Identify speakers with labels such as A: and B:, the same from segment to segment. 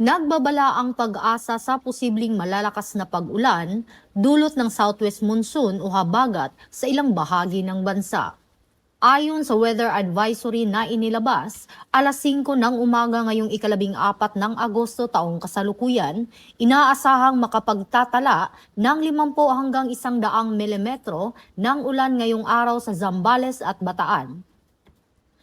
A: Nagbabala ang pag-asa sa posibleng malalakas na pag-ulan dulot ng southwest monsoon o habagat sa ilang bahagi ng bansa. Ayon sa weather advisory na inilabas, alas 5 ng umaga ngayong ika-14 ng Agosto taong kasalukuyan, inaasahang makapagtatala ng 50 hanggang 100 milimetro ng ulan ngayong araw sa Zambales at Bataan.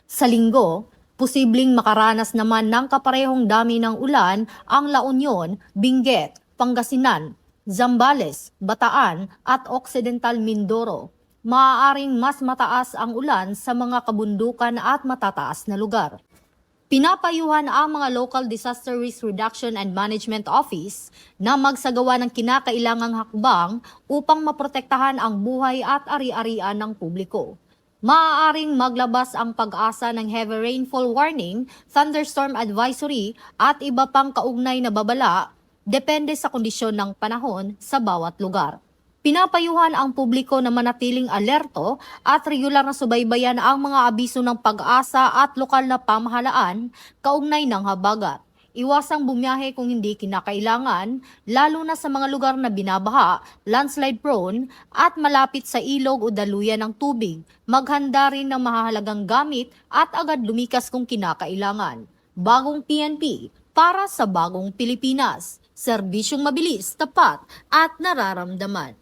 A: Sa linggo, posibleng makaranas naman ng kaparehong dami ng ulan ang La Union, Benguet, Pangasinan, Zambales, Bataan at Occidental Mindoro. Maaaring mas mataas ang ulan sa mga kabundukan at matataas na lugar. Pinapayuhan ang mga Local Disaster Risk Reduction and Management Office na magsagawa ng kinakailangang hakbang upang maprotektahan ang buhay at ari-arian ng publiko. Maaaring maglabas ang pag-asa ng heavy rainfall warning, thunderstorm advisory at iba pang kaugnay na babala depende sa kondisyon ng panahon sa bawat lugar. Pinapayuhan ang publiko na manatiling alerto at regular na subaybayan ang mga abiso ng pag-asa at lokal na pamahalaan kaugnay ng habagat. Iwasang bumiyahe kung hindi kinakailangan, lalo na sa mga lugar na binabaha, landslide prone, at malapit sa ilog o daluyan ng tubig. Maghanda rin ng mahahalagang gamit at agad lumikas kung kinakailangan. Bagong PNP para sa bagong Pilipinas. Serbisyong mabilis, tapat at nararamdaman.